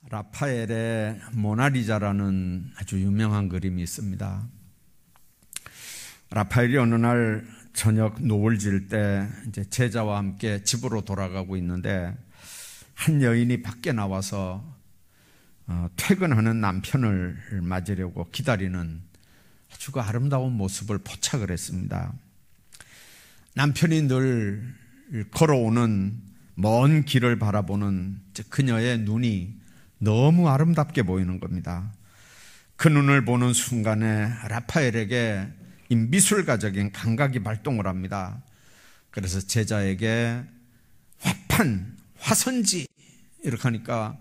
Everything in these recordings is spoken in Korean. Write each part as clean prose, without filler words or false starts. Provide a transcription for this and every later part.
라파엘의 모나리자라는 아주 유명한 그림이 있습니다. 라파엘이 어느 날 저녁 노을 질 때 이제 제자와 함께 집으로 돌아가고 있는데 한 여인이 밖에 나와서 퇴근하는 남편을 맞으려고 기다리는 아주 그 아름다운 모습을 포착을 했습니다. 남편이 늘 걸어오는 먼 길을 바라보는 그녀의 눈이 너무 아름답게 보이는 겁니다. 그 눈을 보는 순간에 라파엘에게 이 미술가적인 감각이 발동을 합니다. 그래서 제자에게 화판, 화선지 이렇게 하니까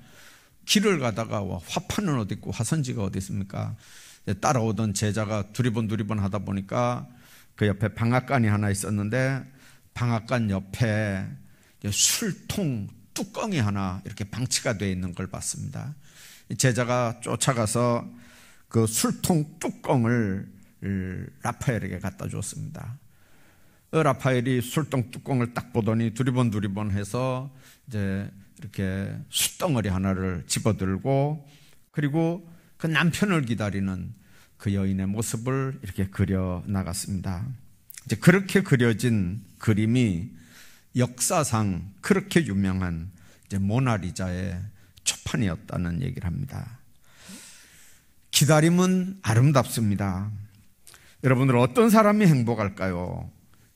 길을 가다가 화판은 어디 있고 화선지가 어디 있습니까? 따라오던 제자가 두리번 하다 보니까 그 옆에 방앗간이 하나 있었는데 방앗간 옆에 술통 뚜껑이 하나 이렇게 방치가 되어 있는 걸 봤습니다. 제자가 쫓아가서 그 술통 뚜껑을 라파엘에게 갖다 줬습니다. 라파엘이 술통 뚜껑을 딱 보더니 두리번 해서 이제 이렇게 숯덩어리 하나를 집어들고 그리고 그 남편을 기다리는 그 여인의 모습을 이렇게 그려 나갔습니다. 이제 그렇게 그려진 그림이 역사상 그렇게 유명한 이제 모나리자의 초판이었다는 얘기를 합니다. 기다림은 아름답습니다. 여러분들 어떤 사람이 행복할까요?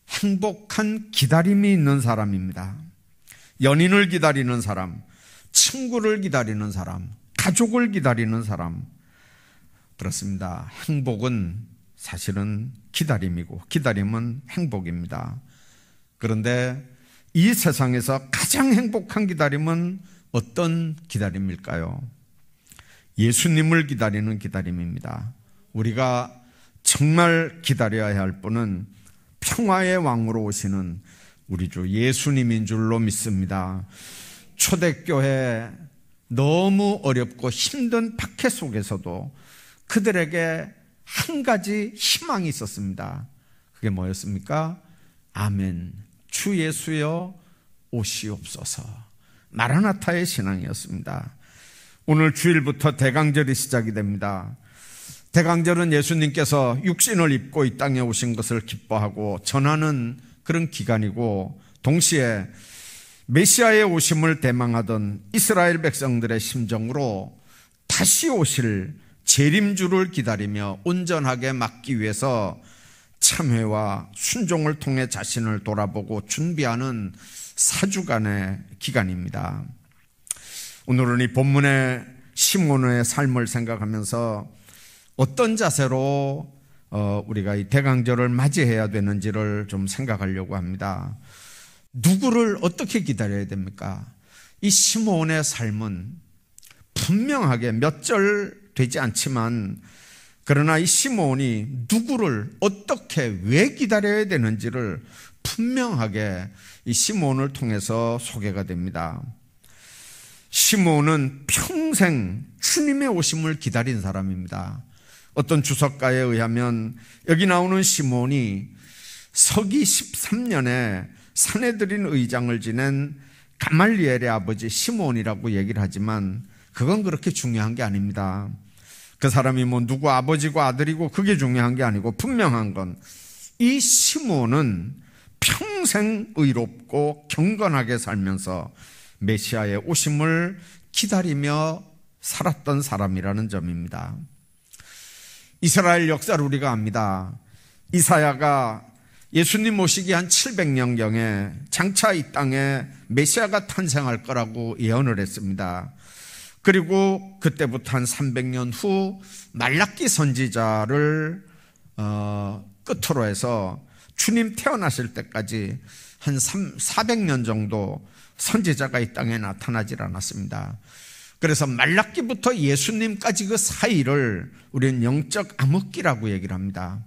행복한 기다림이 있는 사람입니다. 연인을 기다리는 사람, 친구를 기다리는 사람, 가족을 기다리는 사람. 그렇습니다. 행복은 사실은 기다림이고 기다림은 행복입니다. 그런데 이 세상에서 가장 행복한 기다림은 어떤 기다림일까요? 예수님을 기다리는 기다림입니다. 우리가 정말 기다려야 할 분은 평화의 왕으로 오시는 우리 주 예수님인 줄로 믿습니다. 초대교회 너무 어렵고 힘든 박해 속에서도 그들에게 한 가지 희망이 있었습니다. 그게 뭐였습니까? 아멘, 주 예수여 오시옵소서. 마라나타의 신앙이었습니다. 오늘 주일부터 대강절이 시작이 됩니다. 대강절은 예수님께서 육신을 입고 이 땅에 오신 것을 기뻐하고 전하는 그런 기간이고 동시에 메시아의 오심을 대망하던 이스라엘 백성들의 심정으로 다시 오실 재림주를 기다리며 온전하게 맞기 위해서 참회와 순종을 통해 자신을 돌아보고 준비하는 4주간의 기간입니다. 오늘은 이 본문의 시몬의 삶을 생각하면서 어떤 자세로 우리가 이 대강절을 맞이해야 되는지를 좀 생각하려고 합니다. 누구를 어떻게 기다려야 됩니까? 이 시몬의 삶은 분명하게 몇 절 되지 않지만 그러나 이 시몬이 누구를 어떻게 왜 기다려야 되는지를 분명하게 이 시몬을 통해서 소개가 됩니다. 시몬은 평생 주님의 오심을 기다린 사람입니다. 어떤 주석가에 의하면 여기 나오는 시몬이 서기 13년에 산헤드린 의장을 지낸 가말리엘의 아버지 시몬이라고 얘기를 하지만 그건 그렇게 중요한 게 아닙니다. 그 사람이 뭐 누구 아버지고 아들이고 그게 중요한 게 아니고 분명한 건 이 시몬은 평생 의롭고 경건하게 살면서 메시아의 오심을 기다리며 살았던 사람이라는 점입니다. 이스라엘 역사를 우리가 압니다. 이사야가 예수님 오시기 한 700년경에 장차 이 땅에 메시아가 탄생할 거라고 예언을 했습니다. 그리고 그때부터 한 300년 후 말라기 선지자를 끝으로 해서 주님 태어나실 때까지 한 400년 정도 선지자가 이 땅에 나타나질 않았습니다. 그래서 말라기부터 예수님까지 그 사이를 우리는 영적 암흑기라고 얘기를 합니다.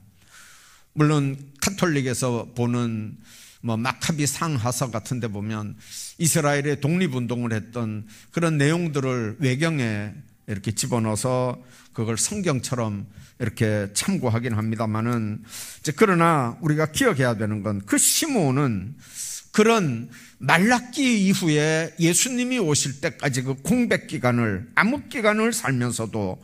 물론 카톨릭에서 보는 마카비 상하서 같은 데 보면 이스라엘의 독립운동을 했던 그런 내용들을 외경에 이렇게 집어넣어서 그걸 성경처럼 이렇게 참고하긴 합니다만은 그러나 우리가 기억해야 되는 건 그 시몬은 그런 말라기 이후에 예수님이 오실 때까지 그 공백 기간을, 암흑 기간을 살면서도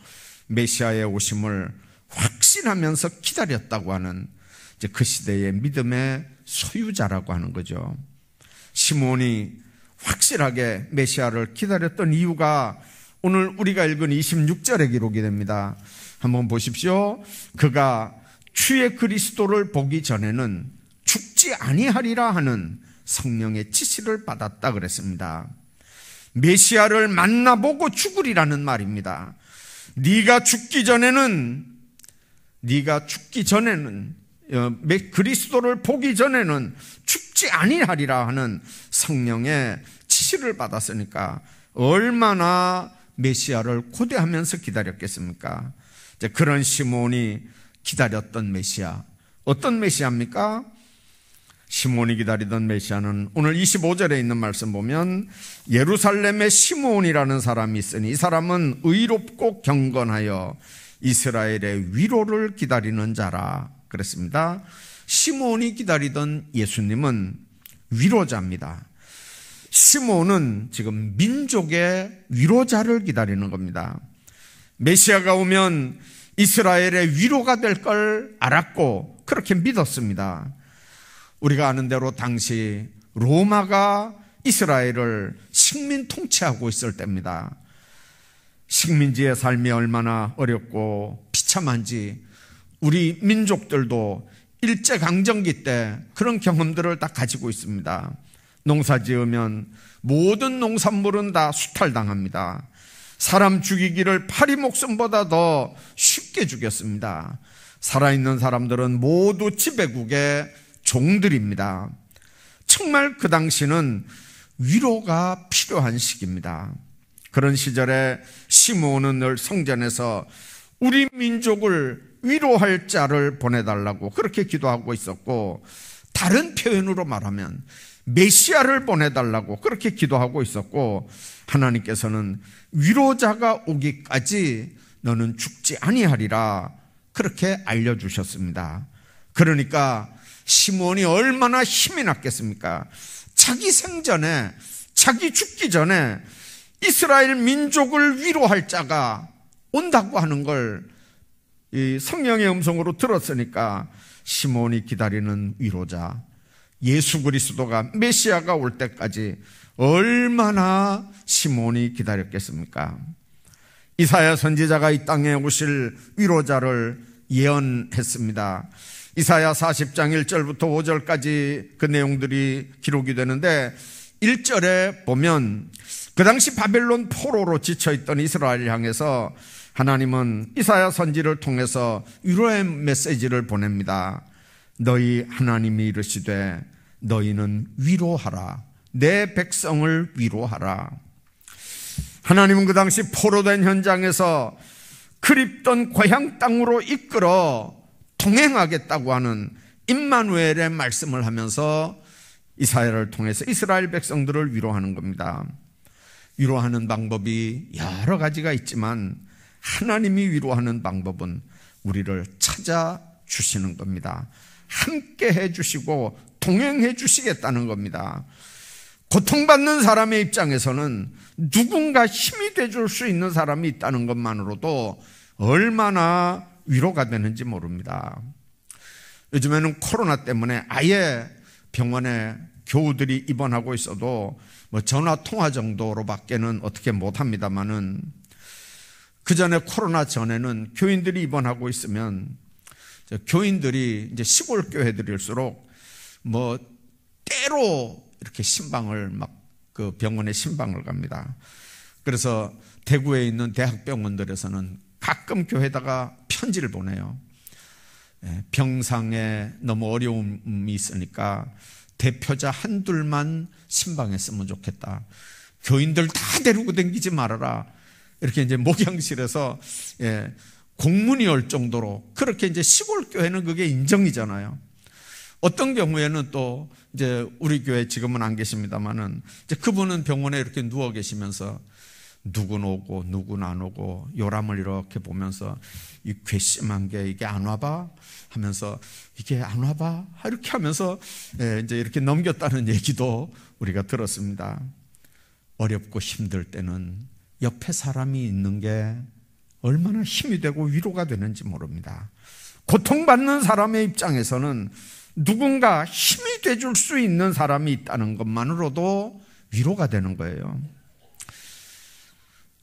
메시아의 오심을 확신하면서 기다렸다고 하는 이제 그 시대의 믿음의 소유자라고 하는 거죠. 시몬이 확실하게 메시아를 기다렸던 이유가 오늘 우리가 읽은 26절에 기록이 됩니다. 한번 보십시오. 그가 주의 그리스도를 보기 전에는 죽지 아니하리라 하는 성령의 지시를 받았다 그랬습니다. 메시아를 만나보고 죽으리라는 말입니다. 네가 죽기 전에는 그리스도를 보기 전에는 죽지 아니하리라 하는 성령의 지시를 받았으니까 얼마나 메시아를 고대하면서 기다렸겠습니까? 이제 그런 시몬이 기다렸던 메시아, 어떤 메시아입니까? 시몬이 기다리던 메시아는 오늘 25절에 있는 말씀 보면 예루살렘에 시몬이라는 사람이 있으니 이 사람은 의롭고 경건하여 이스라엘의 위로를 기다리는 자라 그랬습니다. 시몬이 기다리던 예수님은 위로자입니다. 시몬은 지금 민족의 위로자를 기다리는 겁니다. 메시아가 오면 이스라엘의 위로가 될 걸 알았고 그렇게 믿었습니다. 우리가 아는 대로 당시 로마가 이스라엘을 식민 통치하고 있을 때입니다. 식민지의 삶이 얼마나 어렵고 비참한지 우리 민족들도 일제강점기 때 그런 경험들을 다 가지고 있습니다. 농사 지으면 모든 농산물은 다 수탈당합니다. 사람 죽이기를 파리 목숨보다 더 쉽게 죽였습니다. 살아있는 사람들은 모두 지배국의 종들입니다. 정말 그 당시는 위로가 필요한 시기입니다. 그런 시절에 시몬은 늘 성전에서 우리 민족을 위로할 자를 보내달라고 그렇게 기도하고 있었고, 다른 표현으로 말하면 메시아를 보내달라고 그렇게 기도하고 있었고, 하나님께서는 위로자가 오기까지 너는 죽지 아니하리라 그렇게 알려주셨습니다. 그러니까 시몬이 얼마나 힘이 났겠습니까? 자기 생전에, 자기 죽기 전에 이스라엘 민족을 위로할 자가 온다고 하는 걸 이 성령의 음성으로 들었으니까 시몬이 기다리는 위로자, 예수 그리스도가, 메시아가 올 때까지 얼마나 시몬이 기다렸겠습니까? 이사야 선지자가 이 땅에 오실 위로자를 예언했습니다. 이사야 40장 1절부터 5절까지 그 내용들이 기록이 되는데, 1절에 보면 그 당시 바벨론 포로로 지쳐있던 이스라엘을 향해서 하나님은 이사야 선지를 통해서 위로의 메시지를 보냅니다. 너희 하나님이 이르시되 너희는 위로하라, 내 백성을 위로하라. 하나님은 그 당시 포로된 현장에서 그립던 고향 땅으로 이끌어 동행하겠다고 하는 임마누엘의 말씀을 하면서 이사야를 통해서 이스라엘 백성들을 위로하는 겁니다. 위로하는 방법이 여러 가지가 있지만 하나님이 위로하는 방법은 우리를 찾아주시는 겁니다. 함께 해주시고 동행해 주시겠다는 겁니다. 고통받는 사람의 입장에서는 누군가 힘이 돼줄 수 있는 사람이 있다는 것만으로도 얼마나 위로가 되는지 모릅니다. 요즘에는 코로나 때문에 아예 병원에 교우들이 입원하고 있어도 뭐 전화 통화 정도로밖에는 어떻게 못합니다만은, 그 전에 코로나 전에는 교인들이 입원하고 있으면 교인들이 이제 시골 교회들일수록 뭐 때로 이렇게 신방을 막 그 병원에 신방을 갑니다. 그래서 대구에 있는 대학병원들에서는 가끔 교회에다가 편지를 보내요. 병상에 너무 어려움이 있으니까 대표자 한둘만 신방했으면 좋겠다. 교인들 다 데리고 다니지 말아라. 이렇게 이제 목양실에서 공문이 올 정도로, 그렇게 이제 시골 교회는 그게 인정이잖아요. 어떤 경우에는 또 이제 우리 교회 지금은 안 계십니다만은 이제 그분은 병원에 이렇게 누워 계시면서 누군 오고 누군 안 오고 요람을 이렇게 보면서 이 괘씸한 게 이게 안 와봐 하면서 이게 안 와봐 이렇게 하면서 이제 이렇게 넘겼다는 얘기도 우리가 들었습니다. 어렵고 힘들 때는 옆에 사람이 있는 게 얼마나 힘이 되고 위로가 되는지 모릅니다. 고통받는 사람의 입장에서는 누군가 힘이 돼줄 수 있는 사람이 있다는 것만으로도 위로가 되는 거예요.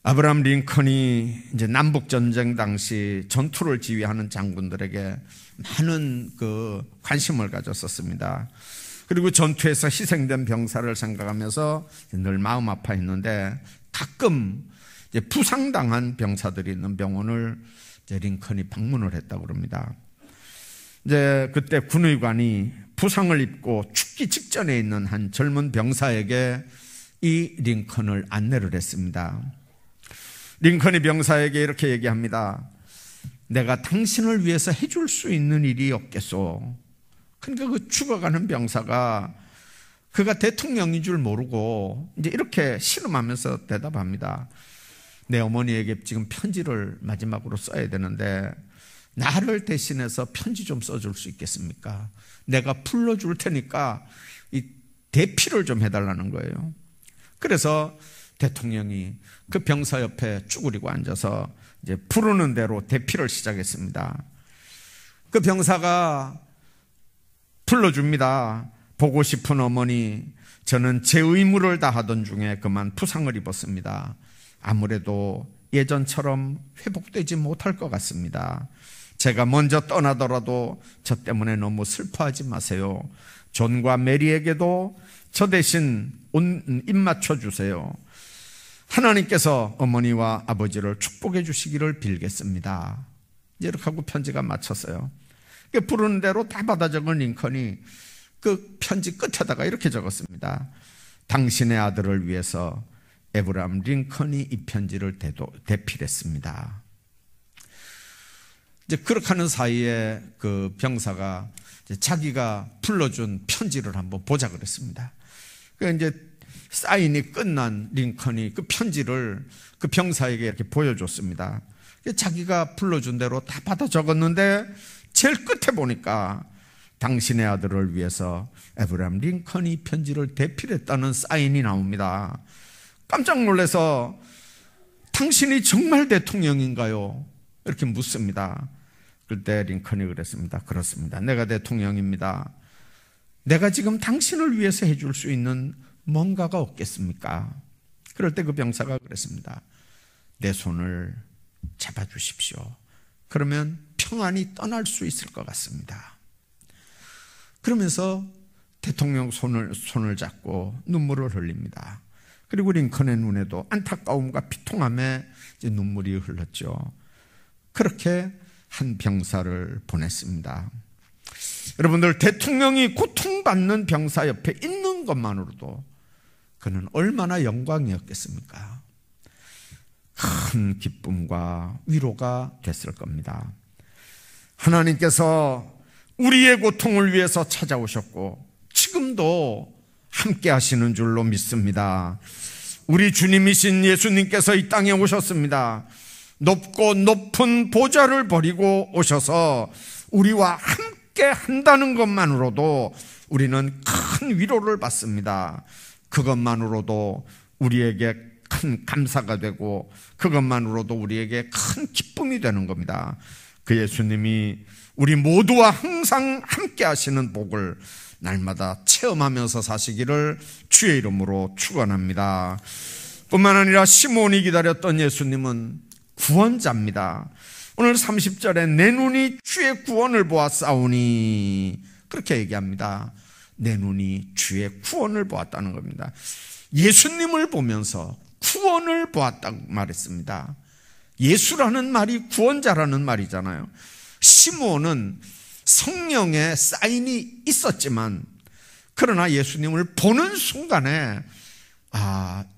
아브라함 링컨이 이제 남북전쟁 당시 전투를 지휘하는 장군들에게 많은 관심을 가졌었습니다. 그리고 전투에서 희생된 병사를 생각하면서 늘 마음 아파했는데 가끔 이제 부상당한 병사들이 있는 병원을 이제 링컨이 방문을 했다고 그럽니다. 이제 그때 군의관이 부상을 입고 죽기 직전에 있는 한 젊은 병사에게 이 링컨을 안내를 했습니다. 링컨이 병사에게 이렇게 얘기합니다. 내가 당신을 위해서 해줄 수 있는 일이 없겠소. 그러니까 그 죽어가는 병사가 그가 대통령인 줄 모르고 이제 이렇게 신음하면서 대답합니다. 내 어머니에게 지금 편지를 마지막으로 써야 되는데 나를 대신해서 편지 좀 써줄 수 있겠습니까? 내가 불러줄 테니까 이 대피를 좀 해달라는 거예요. 그래서 대통령이 그 병사 옆에 쭈그리고 앉아서 이제 부르는 대로 대피를 시작했습니다. 그 병사가 불러줍니다. 보고 싶은 어머니, 저는 제 의무를 다하던 중에 그만 부상을 입었습니다. 아무래도 예전처럼 회복되지 못할 것 같습니다. 제가 먼저 떠나더라도 저 때문에 너무 슬퍼하지 마세요. 존과 메리에게도 저 대신 입 맞춰 주세요. 하나님께서 어머니와 아버지를 축복해 주시기를 빌겠습니다. 이렇게 하고 편지가 마쳤어요. 부르는 대로 다 받아 적은 링컨이 그 편지 끝에다가 이렇게 적었습니다. 당신의 아들을 위해서 에브라함 링컨이 이 편지를 대필했습니다. 이제 그렇게 하는 사이에 그 병사가 이제 자기가 불러준 편지를 한번 보자 그랬습니다. 이제 사인이 끝난 링컨이 그 편지를 그 병사에게 이렇게 보여줬습니다. 자기가 불러준 대로 다 받아 적었는데 제일 끝에 보니까 당신의 아들을 위해서 에브라함 링컨이 편지를 대필했다는 사인이 나옵니다. 깜짝 놀라서 당신이 정말 대통령인가요? 이렇게 묻습니다. 그때 링컨이 그랬습니다. 그렇습니다. 내가 대통령입니다. 내가 지금 당신을 위해서 해줄 수 있는 뭔가가 없겠습니까? 그럴 때 그 병사가 그랬습니다. 내 손을 잡아주십시오. 그러면 평안히 떠날 수 있을 것 같습니다. 그러면서 대통령 손을 잡고 눈물을 흘립니다. 그리고 링컨의 눈에도 안타까움과 비통함에 이제 눈물이 흘렀죠. 그렇게 한 병사를 보냈습니다. 여러분들, 대통령이 고통받는 병사 옆에 있는 것만으로도 그는 얼마나 영광이었겠습니까? 큰 기쁨과 위로가 됐을 겁니다. 하나님께서 우리의 고통을 위해서 찾아오셨고 지금도 함께 하시는 줄로 믿습니다. 우리 주님이신 예수님께서 이 땅에 오셨습니다. 높고 높은 보좌를 버리고 오셔서 우리와 함께 한다는 것만으로도 우리는 큰 위로를 받습니다. 그것만으로도 우리에게 큰 감사가 되고 그것만으로도 우리에게 큰 기쁨이 되는 겁니다. 그 예수님이 우리 모두와 항상 함께 하시는 복을 날마다 체험하면서 사시기를 주의 이름으로 축원합니다. 뿐만 아니라 시몬이 기다렸던 예수님은 구원자입니다. 오늘 30절에 내 눈이 주의 구원을 보았사오니 그렇게 얘기합니다. 내 눈이 주의 구원을 보았다는 겁니다. 예수님을 보면서 구원을 보았다고 말했습니다. 예수라는 말이 구원자라는 말이잖아요. 시몬은 성령의 사인이 있었지만 그러나 예수님을 보는 순간에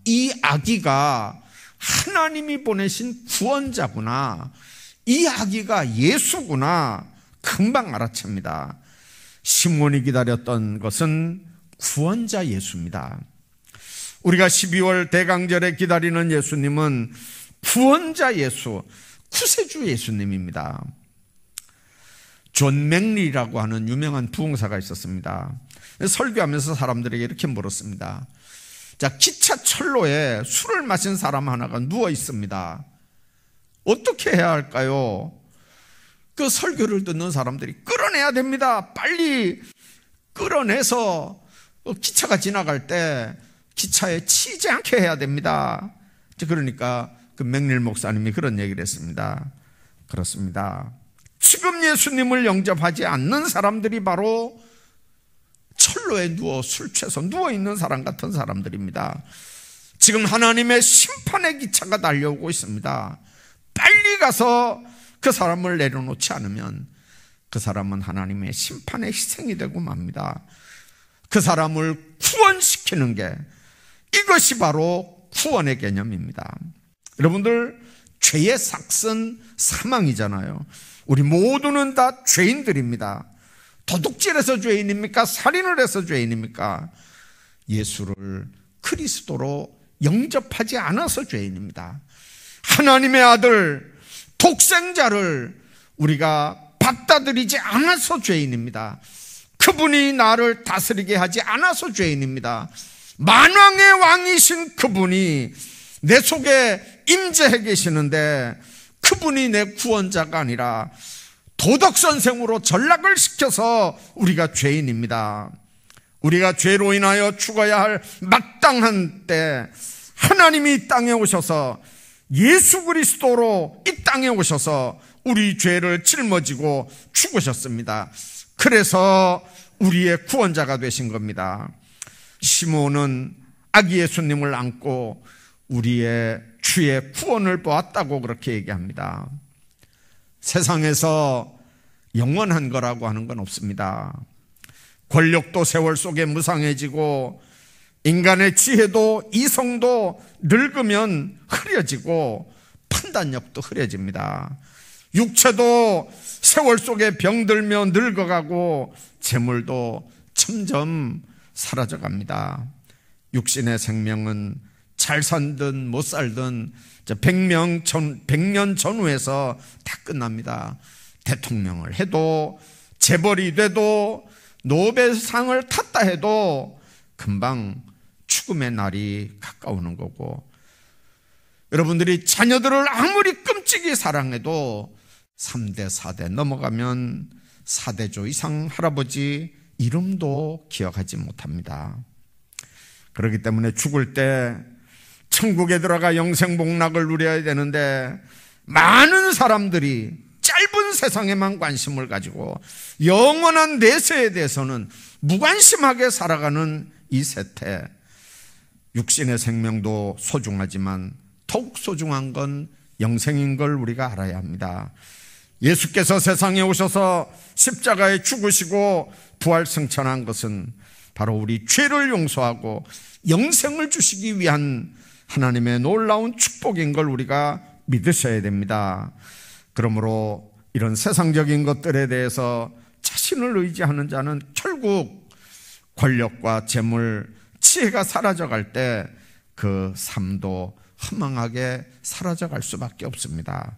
이 아기가 하나님이 보내신 구원자구나, 이 아기가 예수구나 금방 알아챕니다. 시몬이 기다렸던 것은 구원자 예수입니다. 우리가 12월 대강절에 기다리는 예수님은 구원자 예수, 구세주 예수님입니다. 존 맥리라고 하는 유명한 부흥사가 있었습니다. 설교하면서 사람들에게 이렇게 물었습니다. 자, 기차 철로에 술을 마신 사람 하나가 누워 있습니다. 어떻게 해야 할까요? 그 설교를 듣는 사람들이 끌어내야 됩니다. 빨리 끌어내서 기차가 지나갈 때 기차에 치이지 않게 해야 됩니다. 그러니까 그 맥릴 목사님이 그런 얘기를 했습니다. 그렇습니다. 지금 예수님을 영접하지 않는 사람들이 바로 철로에 술 취해서 누워있는 사람 같은 사람들입니다. 지금 하나님의 심판의 기차가 달려오고 있습니다. 빨리 가서 그 사람을 내려놓지 않으면 그 사람은 하나님의 심판의 희생이 되고 맙니다. 그 사람을 구원시키는 게, 이것이 바로 구원의 개념입니다. 여러분들, 죄의 삭은 사망이잖아요. 우리 모두는 다 죄인들입니다. 도둑질해서 죄인입니까? 살인을 해서 죄인입니까? 예수를 그리스도로 영접하지 않아서 죄인입니다. 하나님의 아들, 독생자를 우리가 받아들이지 않아서 죄인입니다. 그분이 나를 다스리게 하지 않아서 죄인입니다. 만왕의 왕이신 그분이 내 속에 임재해 계시는데 그분이 내 구원자가 아니라 도덕선생으로 전락을 시켜서 우리가 죄인입니다. 우리가 죄로 인하여 죽어야 할 마땅한 때 하나님이 이 땅에 오셔서, 예수 그리스도로 이 땅에 오셔서 우리 죄를 짊어지고 죽으셨습니다. 그래서 우리의 구원자가 되신 겁니다. 시몬은 아기 예수님을 안고 우리의 주의 구원을 보았다고 그렇게 얘기합니다. 세상에서 영원한 거라고 하는 건 없습니다. 권력도 세월 속에 무상해지고, 인간의 지혜도 이성도 늙으면 흐려지고, 판단력도 흐려집니다. 육체도 세월 속에 병들며 늙어가고, 재물도 점점 사라져갑니다. 육신의 생명은 잘 살든 못 살든 100년 전후에서 다 끝납니다. 대통령을 해도, 재벌이 돼도, 노벨상을 탔다 해도 금방 죽음의 날이 가까우는 거고, 여러분들이 자녀들을 아무리 끔찍이 사랑해도 3대 4대 넘어가면 4대조 이상 할아버지 이름도 기억하지 못합니다. 그렇기 때문에 죽을 때 천국에 들어가 영생복락을 누려야 되는데, 많은 사람들이 짧은 세상에만 관심을 가지고 영원한 내세에 대해서는 무관심하게 살아가는 이 세태, 육신의 생명도 소중하지만 더욱 소중한 건 영생인 걸 우리가 알아야 합니다. 예수께서 세상에 오셔서 십자가에 죽으시고 부활 승천한 것은 바로 우리 죄를 용서하고 영생을 주시기 위한 하나님의 놀라운 축복인 걸 우리가 믿으셔야 됩니다. 그러므로 이런 세상적인 것들에 대해서 자신을 의지하는 자는 결국 권력과 재물, 지혜가 사라져갈 때 그 삶도 허망하게 사라져갈 수밖에 없습니다.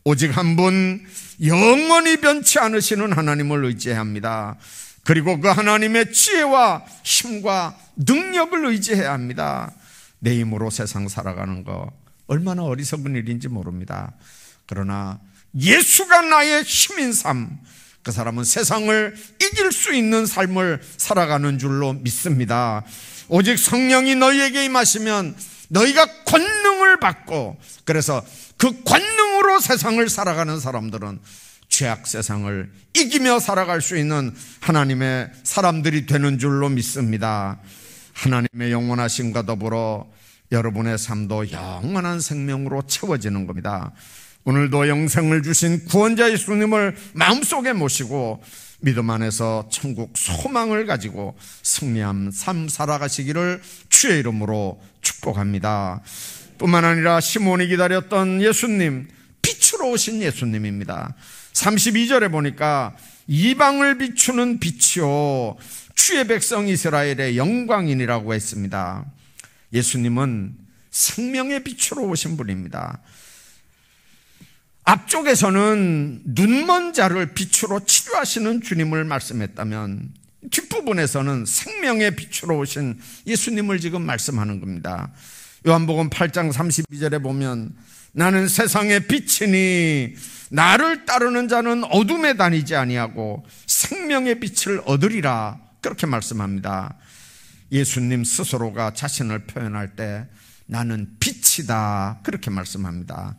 오직 한 분, 영원히 변치 않으시는 하나님을 의지해야 합니다. 그리고 그 하나님의 지혜와 힘과 능력을 의지해야 합니다. 내 힘으로 세상 살아가는 거 얼마나 어리석은 일인지 모릅니다. 그러나 예수가 나의 힘인 삶, 그 사람은 세상을 이길 수 있는 삶을 살아가는 줄로 믿습니다. 오직 성령이 너희에게 임하시면 너희가 권능을 받고, 그래서 그 권능으로 세상을 살아가는 사람들은 죄악 세상을 이기며 살아갈 수 있는 하나님의 사람들이 되는 줄로 믿습니다. 하나님의 영원하심과 더불어 여러분의 삶도 영원한 생명으로 채워지는 겁니다. 오늘도 영생을 주신 구원자 예수님을 마음속에 모시고 믿음 안에서 천국 소망을 가지고 승리한 삶 살아가시기를 주의 이름으로 축복합니다. 뿐만 아니라 시몬이 기다렸던 예수님, 빛으로 오신 예수님입니다. 32절에 보니까 이방을 비추는 빛이요 주의 백성 이스라엘의 영광이니라고 했습니다. 예수님은 생명의 빛으로 오신 분입니다. 앞쪽에서는 눈먼 자를 빛으로 치료하시는 주님을 말씀했다면 뒷부분에서는 생명의 빛으로 오신 예수님을 지금 말씀하는 겁니다. 요한복음 8장 32절에 보면 나는 세상의 빛이니 나를 따르는 자는 어둠에 다니지 아니하고 생명의 빛을 얻으리라, 그렇게 말씀합니다. 예수님 스스로가 자신을 표현할 때 나는 빛이다, 그렇게 말씀합니다.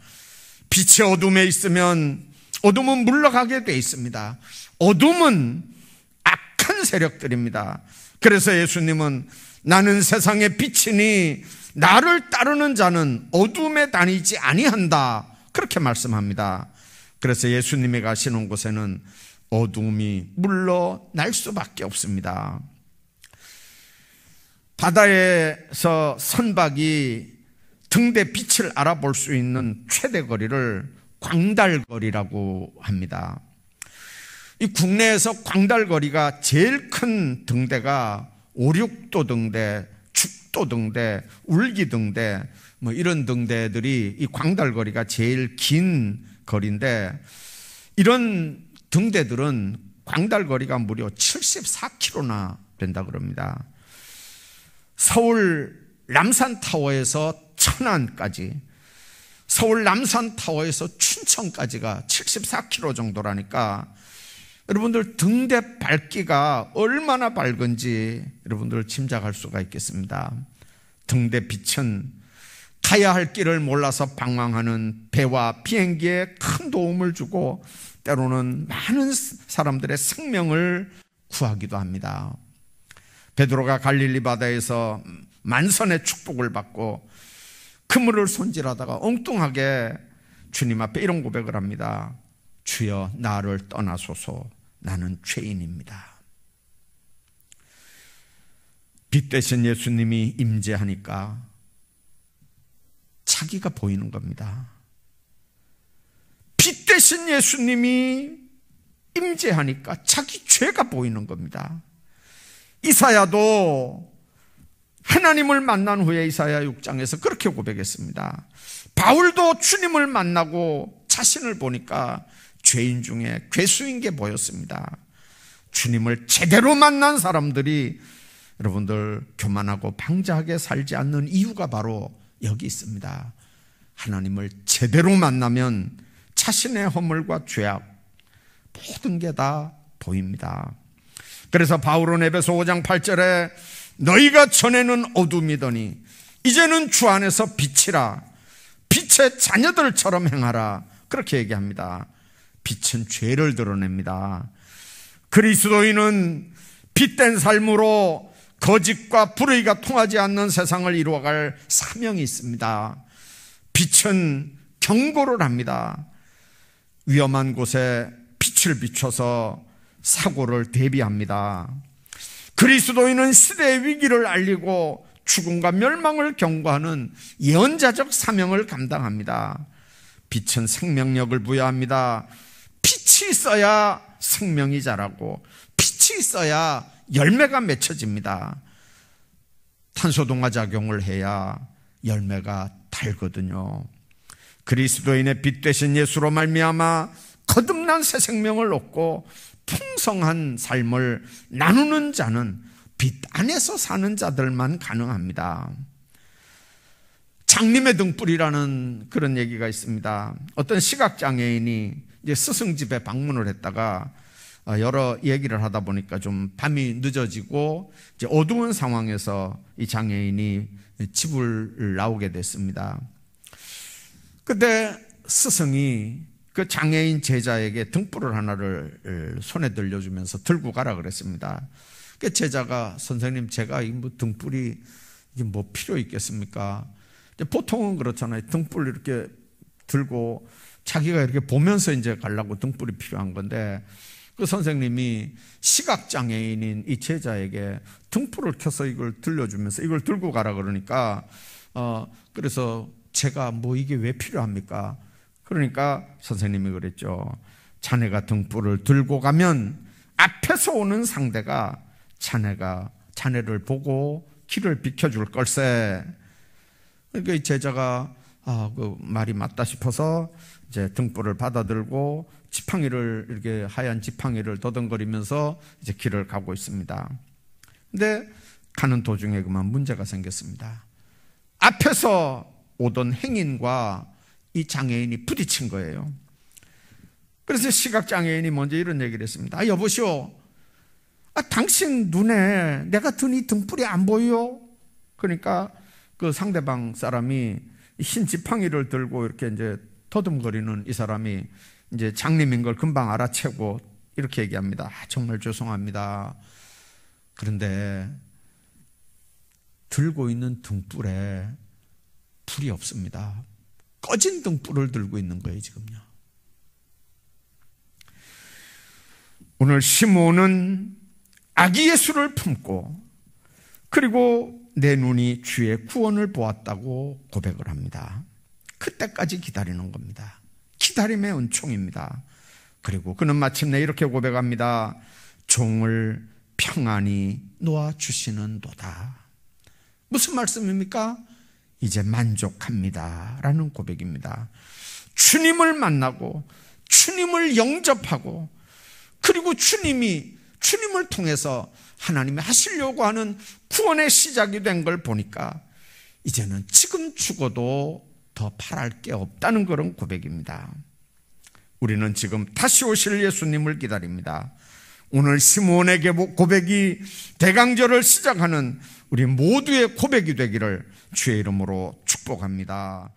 빛이 어둠에 있으면 어둠은 물러가게 돼 있습니다. 어둠은 악한 세력들입니다. 그래서 예수님은 나는 세상의 빛이니 나를 따르는 자는 어둠에 다니지 아니한다, 그렇게 말씀합니다. 그래서 예수님이 가시는 곳에는 어둠이 물러날 수밖에 없습니다. 바다에서 선박이 등대 빛을 알아볼 수 있는 최대 거리를 광달거리라고 합니다. 이 국내에서 광달거리가 제일 큰 등대가 오륙도 등대, 축도 등대, 울기 등대, 이런 등대들이 이 광달거리가 제일 긴 거리인데, 이런 등대들은 광달거리가 무려 74km나 된다 그럽니다. 서울 남산타워에서 천안까지, 서울 남산타워에서 춘천까지가 74km 정도라니까 여러분들 등대 밝기가 얼마나 밝은지 여러분들 짐작할 수가 있겠습니다. 등대 빛은 가야 할 길을 몰라서 방황하는 배와 비행기에 큰 도움을 주고 때로는 많은 사람들의 생명을 구하기도 합니다. 베드로가 갈릴리 바다에서 만선의 축복을 받고 그물을 손질하다가 엉뚱하게 주님 앞에 이런 고백을 합니다. 주여 나를 떠나소서, 나는 죄인입니다. 빛 되신 예수님이 임재하니까 자기가 보이는 겁니다. 빛 되신 예수님이 임재하니까 자기 죄가 보이는 겁니다. 이사야도 하나님을 만난 후에 이사야 6장에서 그렇게 고백했습니다. 바울도 주님을 만나고 자신을 보니까 죄인 중에 괴수인 게 보였습니다. 주님을 제대로 만난 사람들이 여러분들 교만하고 방자하게 살지 않는 이유가 바로 여기 있습니다. 하나님을 제대로 만나면 자신의 허물과 죄악 모든 게 다 보입니다. 그래서 바울은 에베소 5장 8절에 너희가 전에는 어둠이더니 이제는 주 안에서 빛이라, 빛의 자녀들처럼 행하라, 그렇게 얘기합니다. 빛은 죄를 드러냅니다. 그리스도인은 빛된 삶으로 거짓과 불의가 통하지 않는 세상을 이루어갈 사명이 있습니다. 빛은 경고를 합니다. 위험한 곳에 빛을 비춰서 사고를 대비합니다. 그리스도인은 시대의 위기를 알리고 죽음과 멸망을 경고하는 예언자적 사명을 감당합니다. 빛은 생명력을 부여합니다. 빛이 있어야 생명이 자라고 빛이 있어야 열매가 맺혀집니다. 탄소동화 작용을 해야 열매가 달거든요. 그리스도인의 빛 되신 예수로 말미암아 거듭난 새 생명을 얻고 풍성한 삶을 나누는 자는 빛 안에서 사는 자들만 가능합니다. 장님의 등불이라는 그런 얘기가 있습니다. 어떤 시각장애인이 이제 스승 집에 방문을 했다가 여러 얘기를 하다 보니까 좀 밤이 늦어지고 이제 어두운 상황에서 이 장애인이 집을 나오게 됐습니다. 그때 스승이 그 장애인 제자에게 등불을 하나를 손에 들려주면서 들고 가라 그랬습니다. 그 제자가 선생님 제가 이 뭐 등불이 이게 뭐 필요 있겠습니까? 보통은 그렇잖아요. 등불 이렇게 들고 자기가 이렇게 보면서 이제 가려고 등불이 필요한 건데 그 선생님이 시각장애인인 이 제자에게 등불을 켜서 이걸 들려주면서 이걸 들고 가라 그러니까 그래서 제가 뭐 이게 왜 필요합니까? 그러니까 선생님이 그랬죠. 자네가 등불을 들고 가면 앞에서 오는 상대가 자네를 보고 길을 비켜줄 걸세. 그러니까 이 제자가 그 말이 맞다 싶어서 이제 등불을 받아들고 지팡이를 이렇게 하얀 지팡이를 더듬거리면서 이제 길을 가고 있습니다. 근데 가는 도중에 그만 문제가 생겼습니다. 앞에서 오던 행인과 이 장애인이 부딪힌 거예요. 그래서 시각장애인이 먼저 이런 얘기를 했습니다. 여보시오, 당신 눈에 내가 든 이 등불이 안 보여? 그러니까 그 상대방 사람이 흰 지팡이를 들고 이렇게 이제 더듬거리는 이 사람이 이제 장님인 걸 금방 알아채고 이렇게 얘기합니다. 정말 죄송합니다. 그런데 들고 있는 등불에 불이 없습니다. 꺼진 등불을 들고 있는 거예요, 지금요. 오늘 시몬은 아기 예수를 품고 그리고 내 눈이 주의 구원을 보았다고 고백을 합니다. 그때까지 기다리는 겁니다. 기다림의 은총입니다. 그리고 그는 마침내 이렇게 고백합니다. 종을 평안히 놓아주시는도다. 무슨 말씀입니까? 이제 만족합니다 라는 고백입니다. 주님을 만나고 주님을 영접하고 그리고 주님을 통해서 하나님이 하시려고 하는 구원의 시작이 된 걸 보니까 이제는 지금 죽어도 더 바랄 게 없다는 그런 고백입니다. 우리는 지금 다시 오실 예수님을 기다립니다. 오늘 시몬에게 고백이 대강절을 시작하는 우리 모두의 고백이 되기를 주의 이름으로 축복합니다.